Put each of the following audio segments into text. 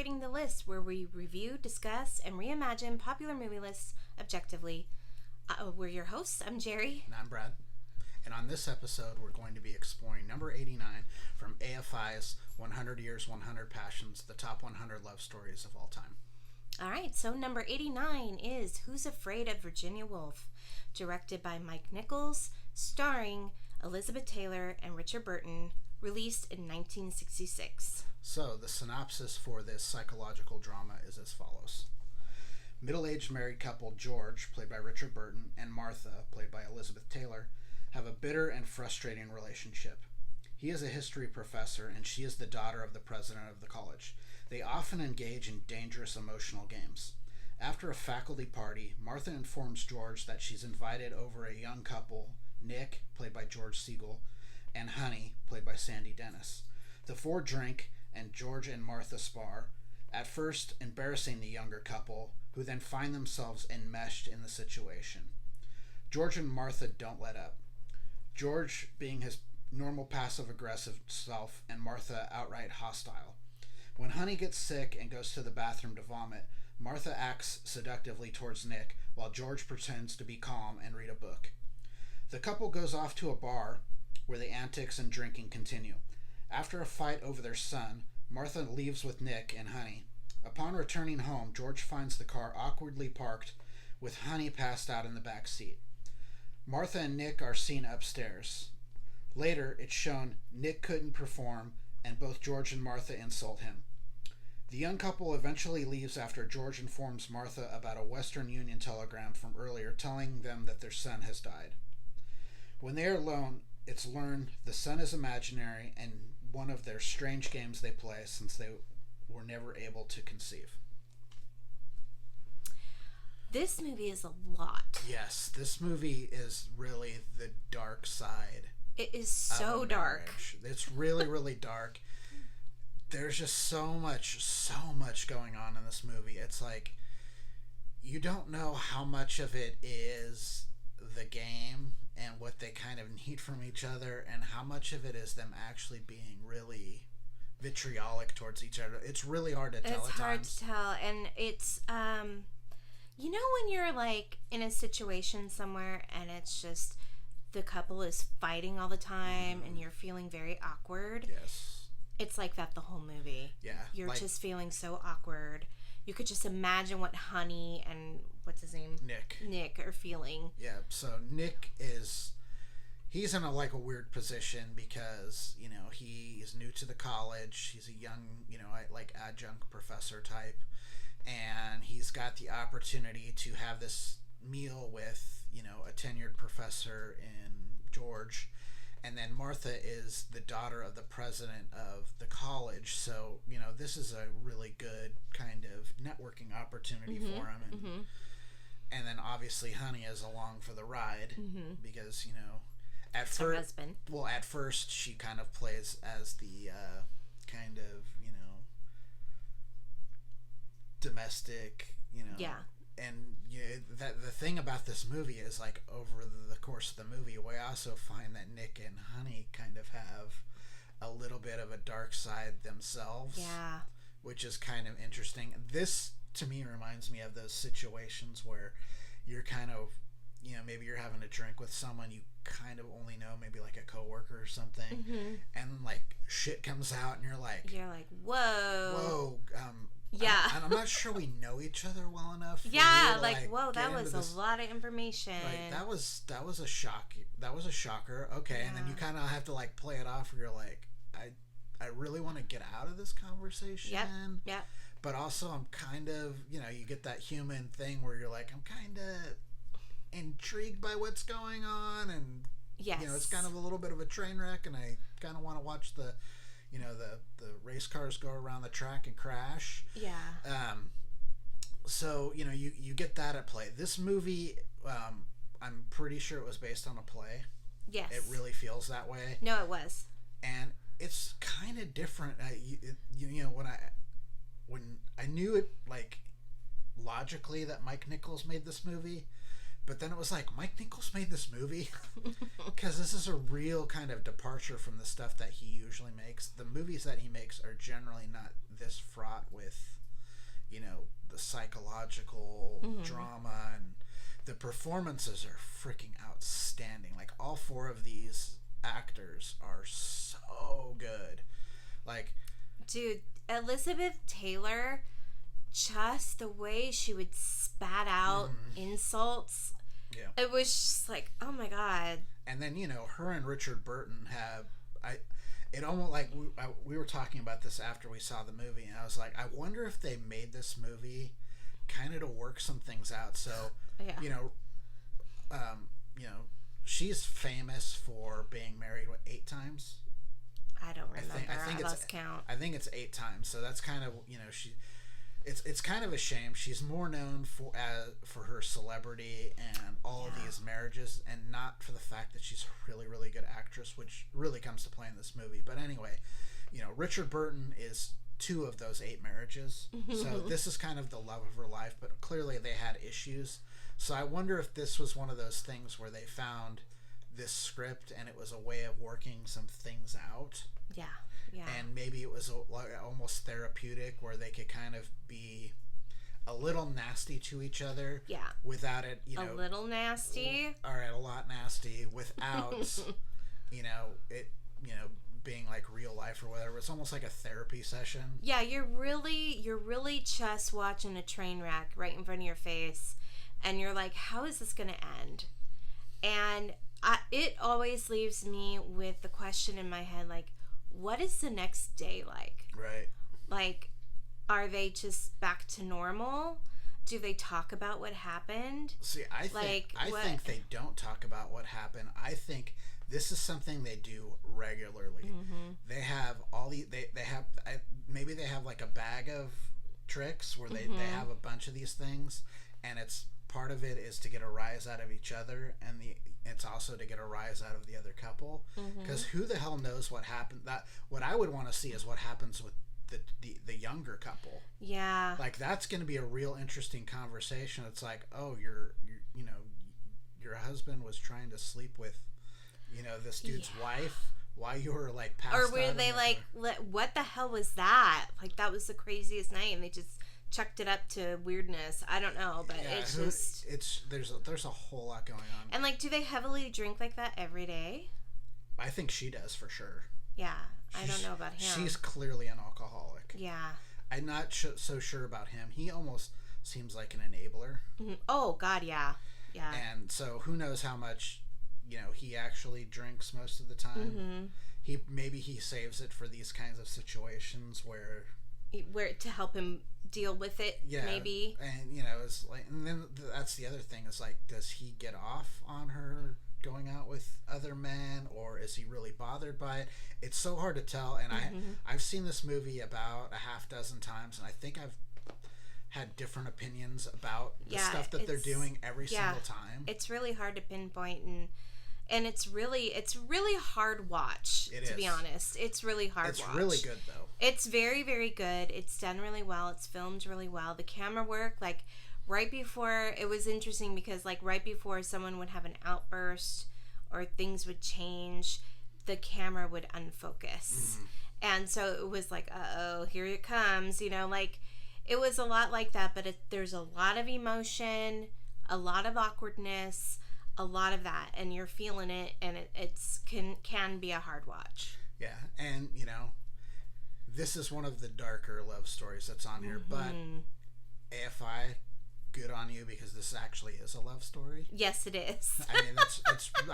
Celebrating the List, where we review, discuss, and reimagine popular movie lists objectively. We're your hosts. I'm Jerry. And I'm Brad. And on this episode, we're going to be exploring number 89 from AFI's 100 Years, 100 Passions, the top 100 love stories of all time. All right, so number 89 is Who's Afraid of Virginia Woolf, directed by Mike Nichols, starring Elizabeth Taylor and Richard Burton, released in 1966. So, the synopsis for this psychological drama is as follows. Middle-aged married couple George, played by Richard Burton, and Martha, played by Elizabeth Taylor, have a bitter and frustrating relationship. He is a history professor, and she is the daughter of the president of the college. They often engage in dangerous emotional games. After a faculty party, Martha informs George that she's invited over a young couple, Nick, played by George Siegel, and Honey, played by Sandy Dennis. The four drink, and George and Martha spar, at first embarrassing the younger couple, who then find themselves enmeshed in the situation. George and Martha don't let up. George being his normal passive-aggressive self, and Martha outright hostile. When Honey gets sick and goes to the bathroom to vomit, Martha acts seductively towards Nick, while George pretends to be calm and read a book. The couple goes off to a bar, where the antics and drinking continue. After a fight over their son, Martha leaves with Nick and Honey. Upon returning home, George finds the car awkwardly parked, with Honey passed out in the back seat. Martha and Nick are seen upstairs. Later, it's shown Nick couldn't perform, and both George and Martha insult him. The young couple eventually leaves after George informs Martha about a Western Union telegram from earlier telling them that their son has died. When they are alone, it's learned the son is imaginary and one of their strange games they play since they were never able to conceive. This movie is a lot. Yes, this movie is really the dark side. It is so dark. It's really, really dark. There's just so much going on in this movie. It's like you don't know how much of it is the game and what they kind of need from each other, and how much of it is them actually being really vitriolic towards each other. It's really hard to tell. It's hard to tell, and it's you know when you're like in a situation somewhere and it's just the couple is fighting all the time and you're feeling very awkward. Yes. It's like that the whole movie. Yeah. You're just feeling so awkward. You could just imagine what Honey and what's his name? Nick are feeling. Yeah, so Nick he's in a weird position because, he is new to the college. He's a young, adjunct professor type. And he's got the opportunity to have this meal with, a tenured professor in George. And then Martha is the daughter of the president of the college. So, this is a really good kind of networking opportunity for him. And then obviously Honey is along for the ride because, at first she kind of plays as the kind of, domestic, Yeah. And that the thing about this movie is over the course of the movie, we also find that Nick and Honey kind of have a little bit of a dark side themselves. Yeah. Which is kind of interesting. This to me reminds me of those situations where you're kind of, maybe you're having a drink with someone you kind of only know, maybe like a coworker or something, and shit comes out and you're like, whoa, yeah. I'm not sure we know each other well enough. Yeah, whoa, that was a lot of information. That was a shock. That was a shocker. Okay, yeah. And then you kind of have to play it off. Where you're like, I really want to get out of this conversation. Yeah. But also, I'm kind of, you get that human thing where you're like, I'm kind of intrigued by what's going on, and yes, it's kind of a little bit of a train wreck, and I kind of want to watch the race cars go around the track and crash. Yeah. So, you get that at play. This movie, I'm pretty sure it was based on a play. Yes. It really feels that way. No, it was. And it's kind of different. When I knew it, logically that Mike Nichols made this movie, But then it was like, Mike Nichols made this movie? Because this is a real kind of departure from the stuff that he usually makes. The movies that he makes are generally not this fraught with, you know, the psychological drama, and the performances are freaking outstanding. Like, all four of these actors are so good. Like, dude, Elizabeth Taylor, just the way she would spat out insults, it was just like, oh my god. And then, you know, her and Richard Burton have, it almost like, we were talking about this after we saw the movie, and I was like, I wonder if they made this movie kind of to work some things out. So, you know, she's famous for being married, 8 times? I don't remember. I think lost count. I think it's 8 times. So that's kind of, you know, it's kind of a shame. She's more known for her celebrity and all of these marriages, and not for the fact that she's a really, really good actress, which really comes to play in this movie. But anyway, you know, Richard Burton is 2 of those 8 marriages. So this is kind of the love of her life, but clearly they had issues. So I wonder if this was one of those things where they found this script and it was a way of working some things out. Yeah. Yeah. And maybe it was almost therapeutic, where they could kind of be a little nasty to each other. Yeah. Without it, you know. A little nasty. All right, a lot nasty without, you know, it, you know, being like real life or whatever. It's almost like a therapy session. Yeah, you're really just watching a train wreck right in front of your face, and you're like, how is this going to end? And it always leaves me with the question in my head, like, what is the next day like? Right. Like, are they just back to normal? Do they talk about what happened? See, I think they don't talk about what happened. I think this is something they do regularly. They have maybe they have like a bag of tricks where they have a bunch of these things, and it's part of it is to get a rise out of each other, and it's also to get a rise out of the other couple, because who the hell knows what happened. That what I would want to see is what happens with the younger couple. Yeah, like that's going to be a real interesting conversation. It's like, oh, your husband was trying to sleep with, you know, this dude's wife while you were like passed or were they like, what the hell was that? Like, that was the craziest night, and they just chucked it up to weirdness. I don't know, but there's a whole lot going on. And like, do they heavily drink like that every day? I think she does for sure. Yeah, I don't know about him. She's clearly an alcoholic. Yeah, I'm not so sure about him. He almost seems like an enabler. Oh God, yeah. And so who knows how much, you know, he actually drinks most of the time. Maybe he saves it for these kinds of situations where to help him deal with it, maybe. And you know, it's like, and then that's the other thing, is like, does he get off on her going out with other men, or is he really bothered by it? It's so hard to tell. And I've seen this movie about a half dozen times, and I think I've had different opinions about the stuff that they're doing every single time. It's really hard to pinpoint, and it's really hard watch. To be honest, it's really hard. It's really good though. It's very, very good. It's done really well. It's filmed really well. The camera work, like right before, it was interesting because like right before someone would have an outburst or things would change, the camera would unfocus. And so it was like, uh-oh, here it comes, you know, like it was a lot like that, but there's a lot of emotion, a lot of awkwardness, a lot of that, and you're feeling it, and it can be a hard watch. Yeah, and you know, this is one of the darker love stories that's on here, but AFI, good on you, because this actually is a love story. Yes, it is. I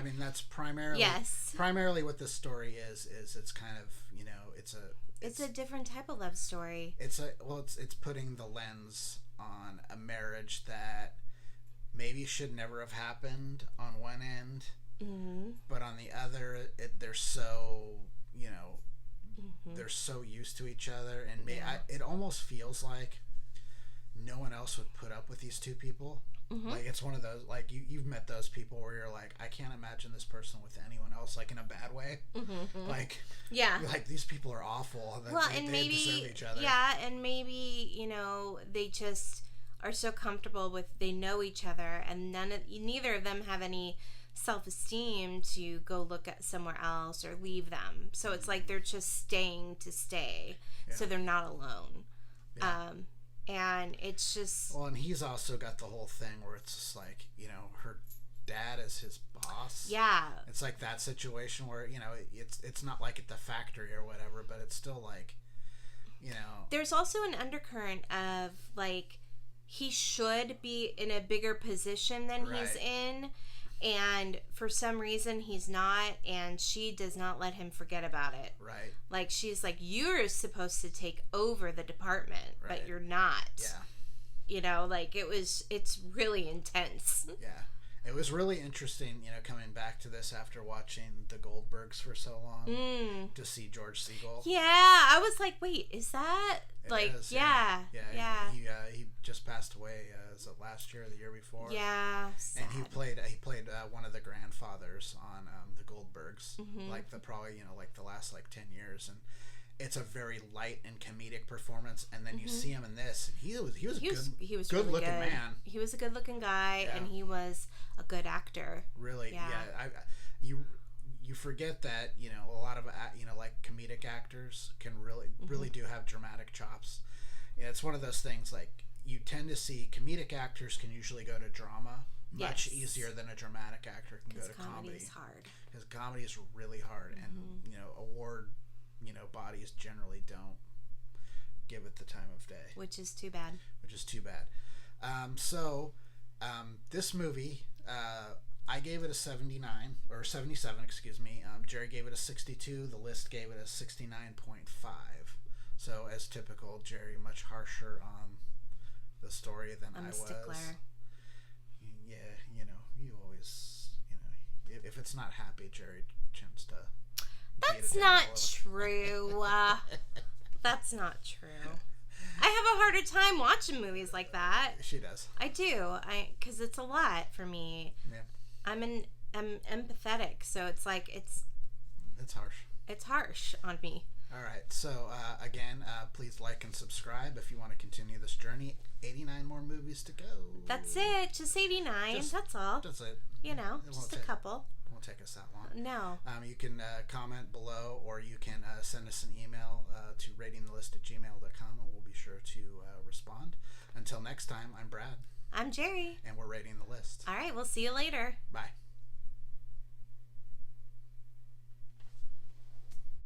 mean that's primarily what this story is it's kind of, you know, it's a different type of love story. It's putting the lens on a marriage that maybe should never have happened on one end, but on the other, they're so, you know, they're so used to each other, and it almost feels like no one else would put up with these two people. Like, it's one of those, like, you've met those people where you're like, I can't imagine this person with anyone else, like in a bad way. Like, you're like, these people are awful. Well, and maybe, deserve each other. Yeah, and maybe, you know, they just are so comfortable with, they know each other, and neither of them have any self-esteem to go look at somewhere else or leave them. So it's like they're just staying to stay, so they're not alone. Yeah. And it's just... Well, and he's also got the whole thing where it's just like, you know, her dad is his boss. Yeah. It's like that situation where, you know, it's not like at the factory or whatever, but it's still like, you know. There's also an undercurrent of, like, he should be in a bigger position than he's in, and for some reason he's not, and she does not let him forget about it. Right. Like, she's like, you're supposed to take over the department, but you're not. Yeah. You know, like, it's really intense. Yeah. It was really interesting, you know, coming back to this after watching The Goldbergs for so long, to see George Segal. Yeah, I was like, wait, is that... Like, is, yeah. He just passed away, was it last year or the year before? Yeah, sad. And he played one of the grandfathers on The Goldbergs, like the last 10 years, and it's a very light and comedic performance. And then you see him in this, and he was a good looking man. He was a good looking guy, and he was a good actor. Really, you forget that, you know, a lot of, you know, like comedic actors can really do have dramatic chops. Yeah, it's one of those things, like, you tend to see comedic actors can usually go to drama much easier than a dramatic actor can go to comedy. Comedy's hard. Because comedy is really hard, and, you know, award, you know, bodies generally don't give it the time of day. Which is too bad. This movie, I gave it a 79, or 77, excuse me. Jerry gave it a 62. The list gave it a 69.5. So, as typical, Jerry much harsher on the story than I was. I'm a stickler. Yeah, you know, you always, you know, if it's not happy, Jerry tends to... That's not true. That's not true. I have a harder time watching movies like that. She does. I do. Because it's a lot for me. Yeah. I'm empathetic, so it's like it's harsh. It's harsh on me. All right. So again, please like and subscribe if you want to continue this journey. 89 more movies to go. That's it. Just 89. That's all. That's it. You know, just a couple. It won't take us that long. No. You can comment below, or you can send us an email to ratingthelist@gmail.com, and we'll be sure to respond. Until next time, I'm Brad. I'm Jerry. And we're Rating the List. All right. We'll see you later. Bye.